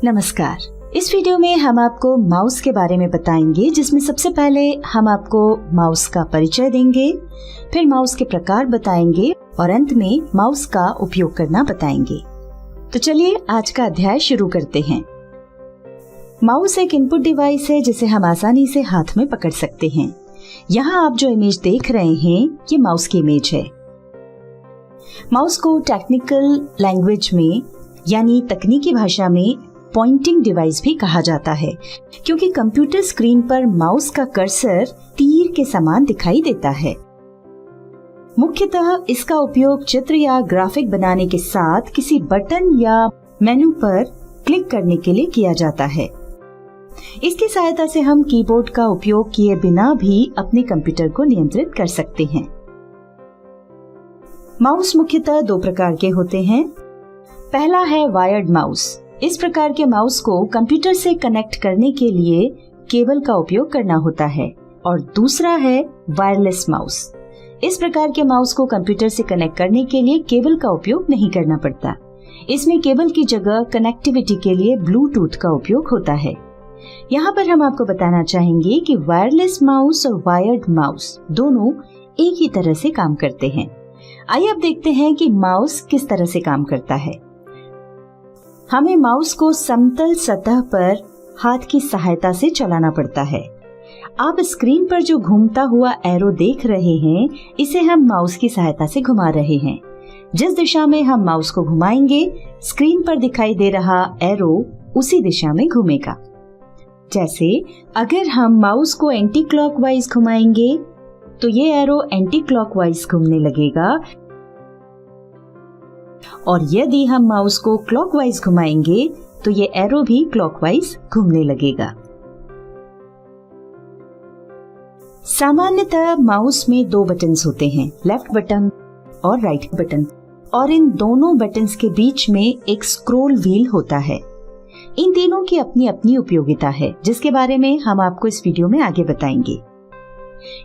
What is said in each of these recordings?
नमस्कार। इस वीडियो में हम आपको माउस के बारे में बताएंगे, जिसमें सबसे पहले हम आपको माउस का परिचय देंगे, फिर माउस के प्रकार बताएंगे और अंत में माउस का उपयोग करना बताएंगे। तो चलिए आज का अध्याय शुरू करते हैं। माउस एक इनपुट डिवाइस है जिसे हम आसानी से हाथ में पकड़ सकते हैं। यहाँ आप जो इमेज देख रहे हैं ये माउस की इमेज है। माउस को टेक्निकल लैंग्वेज में यानी तकनीकी भाषा में पॉइंटिंग डिवाइस भी कहा जाता है, क्योंकि कंप्यूटर स्क्रीन पर माउस का कर्सर तीर के समान दिखाई देता है। मुख्यतः इसका उपयोग चित्र या ग्राफिक बनाने के साथ किसी बटन या मेनू पर क्लिक करने के लिए किया जाता है। इसकी सहायता से हम कीबोर्ड का उपयोग किए बिना भी अपने कंप्यूटर को नियंत्रित कर सकते हैं। माउस मुख्यतः दो प्रकार के होते हैं। पहला है वायर्ड माउस। इस प्रकार के माउस को कंप्यूटर से कनेक्ट करने के लिए केबल का उपयोग करना होता है। और दूसरा है वायरलेस माउस। इस प्रकार के माउस को कंप्यूटर से कनेक्ट करने के लिए केबल का उपयोग नहीं करना पड़ता। इसमें केबल की जगह कनेक्टिविटी के लिए ब्लूटूथ का उपयोग होता है। यहाँ पर हम आपको बताना चाहेंगे कि वायरलेस माउस और वायर्ड माउस दोनों एक ही तरह से काम करते हैं। आइए अब देखते हैं कि माउस किस तरह से काम करता है। हमें माउस को समतल सतह पर हाथ की सहायता से चलाना पड़ता है। आप स्क्रीन पर जो घूमता हुआ एरो देख रहे हैं, इसे हम माउस की सहायता से घुमा रहे हैं। जिस दिशा में हम माउस को घुमाएंगे, स्क्रीन पर दिखाई दे रहा एरो उसी दिशा में घूमेगा। जैसे अगर हम माउस को एंटी क्लॉकवाइज घुमाएंगे तो ये एरो एंटी क्लॉकवाइज घूमने लगेगा, और यदि हम माउस को क्लॉकवाइज घुमाएंगे तो ये एरो भी क्लॉकवाइज घूमने लगेगा। सामान्यतः माउस में दो बटन्स होते हैं, लेफ्ट बटन और राइट बटन, और इन दोनों बटन्स के बीच में एक स्क्रॉल व्हील होता है। इन तीनों की अपनी अपनी उपयोगिता है, जिसके बारे में हम आपको इस वीडियो में आगे बताएंगे।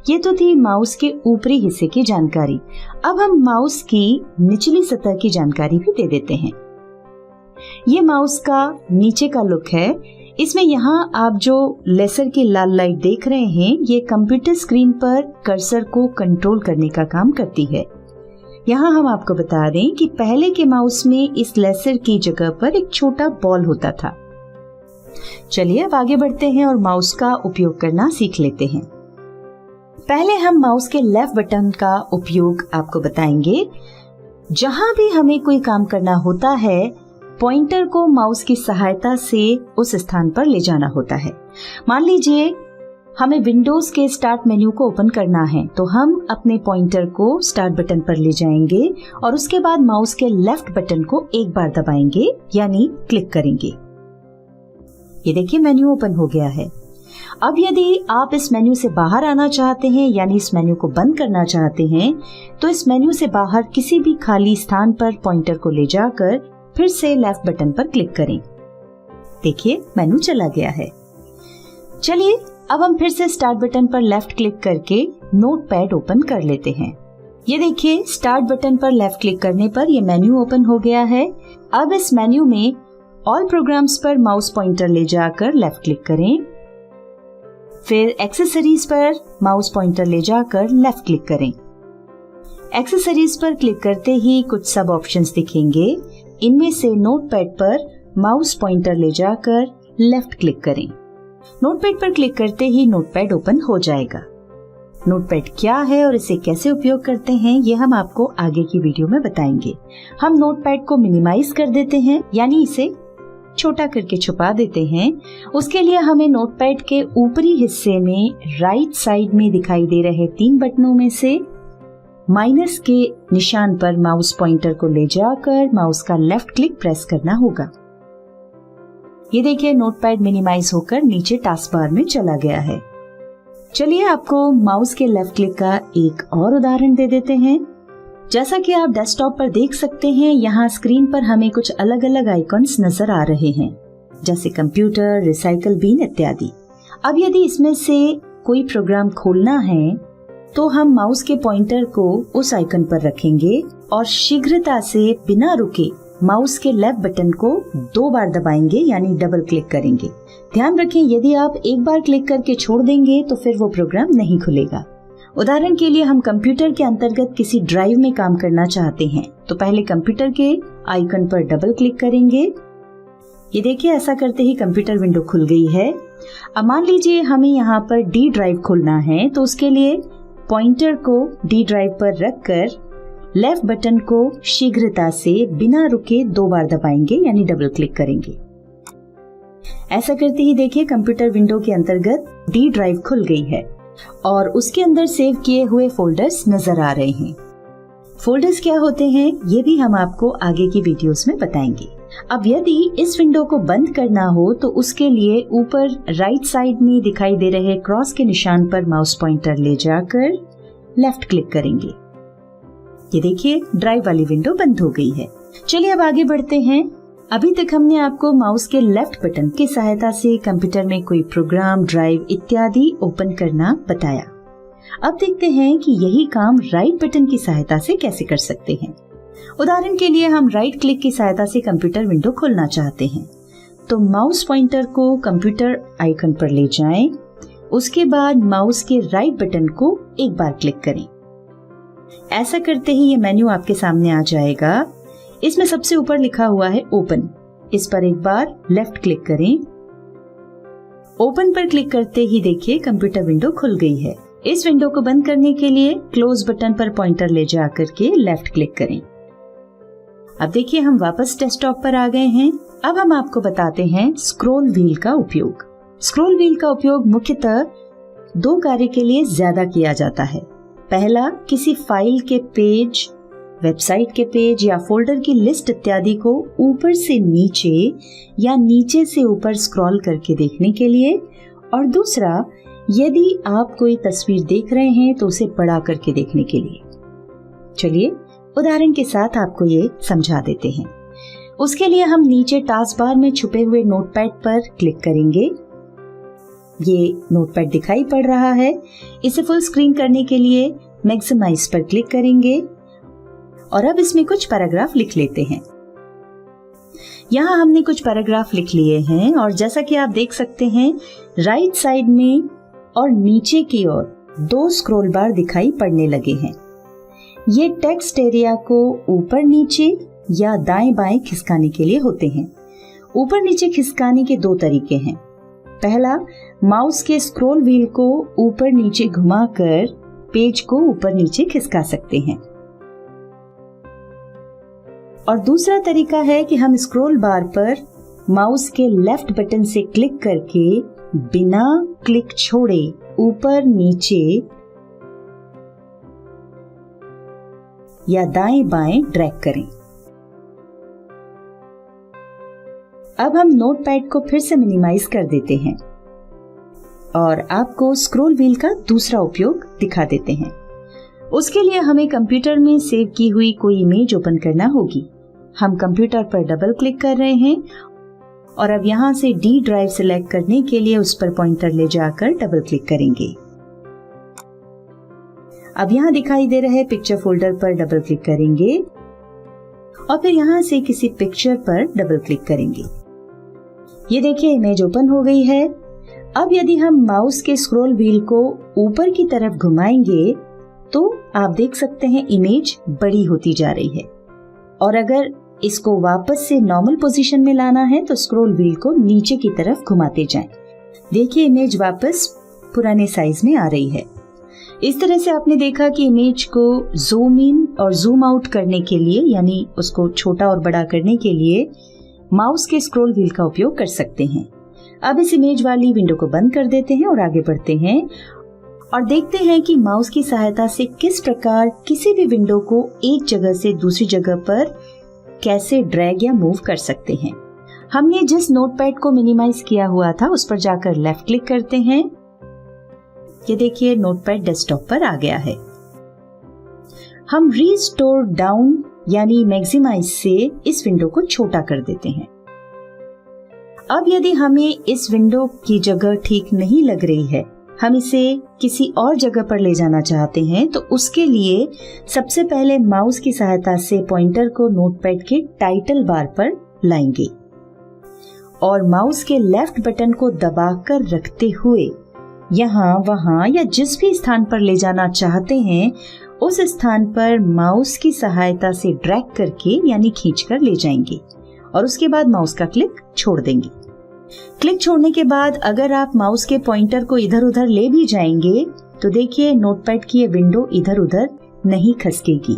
ये तो थी माउस के ऊपरी हिस्से की जानकारी। अब हम माउस की निचली सतह की जानकारी भी दे देते हैं। ये माउस का नीचे का लुक है। इसमें यहाँ आप जो लेसर की लाल लाइट देख रहे हैं, ये कंप्यूटर स्क्रीन पर कर्सर को कंट्रोल करने का काम करती है। यहाँ हम आपको बता दें कि पहले के माउस में इस लेसर की जगह पर एक छोटा बॉल होता था। चलिए अब आगे बढ़ते हैं और माउस का उपयोग करना सीख लेते हैं। पहले हम माउस के लेफ्ट बटन का उपयोग आपको बताएंगे। जहां भी हमें कोई काम करना होता है, पॉइंटर को माउस की सहायता से उस स्थान पर ले जाना होता है। मान लीजिए हमें विंडोज के स्टार्ट मेन्यू को ओपन करना है, तो हम अपने पॉइंटर को स्टार्ट बटन पर ले जाएंगे और उसके बाद माउस के लेफ्ट बटन को एक बार दबाएंगे, यानी क्लिक करेंगे। ये देखिए मेन्यू ओपन हो गया है। अब यदि आप इस मेन्यू से बाहर आना चाहते हैं, यानी इस मेन्यू को बंद करना चाहते हैं, तो इस मेन्यू से बाहर किसी भी खाली स्थान पर पॉइंटर को ले जाकर फिर से लेफ्ट बटन पर क्लिक करें। देखिए मेन्यू चला गया है। चलिए अब हम फिर से स्टार्ट बटन पर लेफ्ट क्लिक करके नोटपैड ओपन कर लेते हैं। ये देखिए स्टार्ट बटन पर लेफ्ट क्लिक करने पर यह मेन्यू ओपन हो गया है। अब इस मेन्यू में ऑल प्रोग्राम्स पर माउस पॉइंटर ले जाकर लेफ्ट क्लिक करें, फिर एक्सेसरीज पर माउस पॉइंटर ले जाकर लेफ्ट क्लिक करें। एक्सेसरीज पर क्लिक करते ही कुछ सब ऑप्शंस दिखेंगे। इनमें से नोटपैड पर माउस पॉइंटर ले जाकर लेफ्ट क्लिक करें। नोटपैड पर क्लिक करते ही नोटपैड ओपन हो जाएगा। नोटपैड क्या है और इसे कैसे उपयोग करते हैं, ये हम आपको आगे की वीडियो में बताएंगे। हम नोटपैड को मिनिमाइज कर देते हैं, यानी इसे छोटा करके छुपा देते हैं। उसके लिए हमें नोटपैड के ऊपरी हिस्से में राइट साइड में दिखाई दे रहे 3 बटनों में से माइनस के निशान पर माउस पॉइंटर को ले जाकर माउस का लेफ्ट क्लिक प्रेस करना होगा। ये देखिए नोटपैड मिनिमाइज होकर नीचे टास्क बार में चला गया है। चलिए आपको माउस के लेफ्ट क्लिक का एक और उदाहरण दे देते हैं। जैसा कि आप डेस्कटॉप पर देख सकते हैं, यहाँ स्क्रीन पर हमें कुछ अलग अलग आइकॉन्स नजर आ रहे हैं, जैसे कंप्यूटर, रिसाइकल बिन इत्यादि। अब यदि इसमें से कोई प्रोग्राम खोलना है तो हम माउस के पॉइंटर को उस आइकन पर रखेंगे और शीघ्रता से बिना रुके माउस के लेफ्ट बटन को 2 बार दबाएंगे यानी डबल क्लिक करेंगे। ध्यान रखें, यदि आप एक बार क्लिक करके छोड़ देंगे तो फिर वो प्रोग्राम नहीं खुलेगा। उदाहरण के लिए हम कंप्यूटर के अंतर्गत किसी ड्राइव में काम करना चाहते हैं तो पहले कंप्यूटर के आइकन पर डबल क्लिक करेंगे। ये देखिए, ऐसा करते ही कंप्यूटर विंडो खुल गई है। अब मान लीजिए हमें यहाँ पर डी ड्राइव खोलना है तो उसके लिए पॉइंटर को डी ड्राइव पर रखकर लेफ्ट बटन को शीघ्रता से बिना रुके 2 बार दबाएंगे यानी डबल क्लिक करेंगे। ऐसा करते ही देखिए कंप्यूटर विंडो के अंतर्गत डी ड्राइव खुल गई है और उसके अंदर सेव किए हुए फोल्डर्स नजर आ रहे हैं। फोल्डर्स क्या होते हैं ये भी हम आपको आगे की वीडियोस में बताएंगे। अब यदि इस विंडो को बंद करना हो तो उसके लिए ऊपर राइट साइड में दिखाई दे रहे क्रॉस के निशान पर माउस पॉइंटर ले जाकर लेफ्ट क्लिक करेंगे। ये देखिए, ड्राइव वाली विंडो बंद हो गई है। चलिए अब आगे बढ़ते हैं। अभी तक हमने आपको माउस के लेफ्ट बटन की सहायता से कंप्यूटर में कोई प्रोग्राम, ड्राइव इत्यादि ओपन करना बताया। अब देखते हैं कि यही काम राइट बटन की सहायता से कैसे कर सकते हैं। उदाहरण के लिए हम राइट क्लिक की सहायता से कंप्यूटर विंडो खोलना चाहते हैं तो माउस पॉइंटर को कंप्यूटर आइकन पर ले जाएं, उसके बाद माउस के राइट बटन को एक बार क्लिक करें। ऐसा करते ही ये मेन्यू आपके सामने आ जाएगा। इसमें सबसे ऊपर लिखा हुआ है ओपन, इस पर एक बार लेफ्ट क्लिक करें। ओपन पर क्लिक करते ही देखिए कंप्यूटर विंडो खुल गई है। इस विंडो को बंद करने के लिए क्लोज बटन पर पॉइंटर ले जाकर के लेफ्ट क्लिक करें। अब देखिए हम वापस डेस्कटॉप पर आ गए हैं। अब हम आपको बताते हैं स्क्रॉल व्हील का उपयोग। स्क्रॉल व्हील का उपयोग मुख्यतः 2 कार्य के लिए ज्यादा किया जाता है। पहला, किसी फाइल के पेज, वेबसाइट के पेज या फोल्डर की लिस्ट इत्यादि को ऊपर से नीचे या नीचे से ऊपर स्क्रॉल करके देखने के लिए, और दूसरा, यदि आप कोई तस्वीर देख रहे हैं तो उसे बड़ा करके देखने के लिए। चलिए उदाहरण के साथ आपको ये समझा देते हैं। उसके लिए हम नीचे टास्क बार में छुपे हुए नोटपैड पर क्लिक करेंगे। ये नोटपैड दिखाई पड़ रहा है। इसे फुल स्क्रीन करने के लिए मैक्सिमाइज पर क्लिक करेंगे और अब इसमें कुछ पैराग्राफ लिख लेते हैं। यहाँ हमने कुछ पैराग्राफ लिख लिए हैं और जैसा कि आप देख सकते हैं राइट साइड में और नीचे की ओर 2 स्क्रॉल बार दिखाई पड़ने लगे हैं। ये टेक्स्ट एरिया को ऊपर नीचे या दाएं बाएं खिसकाने के लिए होते हैं। ऊपर नीचे खिसकाने के 2 तरीके हैं। पहला, माउस के स्क्रॉल व्हील को ऊपर नीचे घुमाकर पेज को ऊपर नीचे खिसका सकते हैं, और दूसरा तरीका है कि हम स्क्रॉल बार पर माउस के लेफ्ट बटन से क्लिक करके बिना क्लिक छोड़े ऊपर नीचे या दाएं बाएं ड्रैग करें। अब हम नोटपैड को फिर से मिनिमाइज कर देते हैं और आपको स्क्रॉल व्हील का दूसरा उपयोग दिखा देते हैं। उसके लिए हमें कंप्यूटर में सेव की हुई कोई इमेज ओपन करना होगी। हम कंप्यूटर पर डबल क्लिक कर रहे हैं और अब यहाँ से डी ड्राइव सिलेक्ट करने के लिए उस पर पॉइंटर ले जाकर डबल क्लिक करेंगे। अब यहाँ दिखाई दे रहे पिक्चर फोल्डर पर डबल क्लिक करेंगे और फिर यहाँ से किसी पिक्चर पर डबल क्लिक करेंगे। ये देखिए इमेज ओपन हो गई है। अब यदि हम माउस के स्क्रॉल व्हील को ऊपर की तरफ घुमाएंगे तो आप देख सकते हैं इमेज बड़ी होती जा रही है, और अगर इसको वापस से नॉर्मल पोजीशन में लाना है तो स्क्रॉल व्हील को नीचे की तरफ घुमाते जाएं। देखिए इमेज वापस पुराने साइज में आ रही है। इस तरह से आपने देखा कि इमेज को जूम इन और जूम आउट करने के लिए, यानी उसको छोटा और बड़ा करने के लिए माउस के स्क्रॉल व्हील का उपयोग कर सकते हैं। अब इस इमेज वाली विंडो को बंद कर देते हैं और आगे बढ़ते हैं और देखते हैं कि माउस की सहायता से किस प्रकार किसी भी विंडो को एक जगह से दूसरी जगह पर कैसे ड्रैग या मूव कर सकते हैं। हमने जिस नोटपैड को मिनिमाइज किया हुआ था उस पर जाकर लेफ्ट क्लिक करते हैं। ये देखिए नोटपैड डेस्कटॉप पर आ गया है। हम रीस्टोर डाउन यानी मैक्सिमाइज से इस विंडो को छोटा कर देते हैं। अब यदि हमें इस विंडो की जगह ठीक नहीं लग रही है हम इसे किसी और जगह पर ले जाना चाहते हैं तो उसके लिए सबसे पहले माउस की सहायता से पॉइंटर को नोटपैड के टाइटल बार पर लाएंगे और माउस के लेफ्ट बटन को दबाकर रखते हुए यहाँ वहाँ या जिस भी स्थान पर ले जाना चाहते हैं उस स्थान पर माउस की सहायता से ड्रैग करके यानी खींचकर ले जाएंगे और उसके बाद माउस का क्लिक छोड़ देंगे। क्लिक छोड़ने के बाद अगर आप माउस के पॉइंटर को इधर उधर ले भी जाएंगे तो देखिए नोटपैड की ये विंडो इधर उधर नहीं खसकेगी।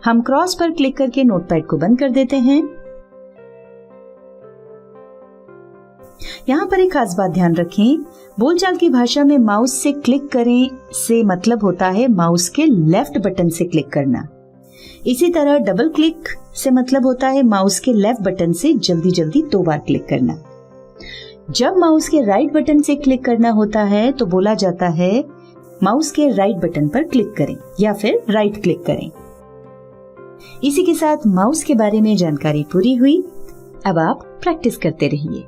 हम क्रॉस पर क्लिक करके नोटपैड को बंद कर देते हैं। यहाँ पर एक खास बात ध्यान रखें, बोलचाल की भाषा में माउस से क्लिक करें से मतलब होता है माउस के लेफ्ट बटन से क्लिक करना। इसी तरह डबल क्लिक से मतलब होता है माउस के लेफ्ट बटन से जल्दी जल्दी 2 बार क्लिक करना। जब माउस के राइट बटन से क्लिक करना होता है तो बोला जाता है माउस के राइट बटन पर क्लिक करें या फिर राइट क्लिक करें। इसी के साथ माउस के बारे में जानकारी पूरी हुई। अब आप प्रैक्टिस करते रहिए।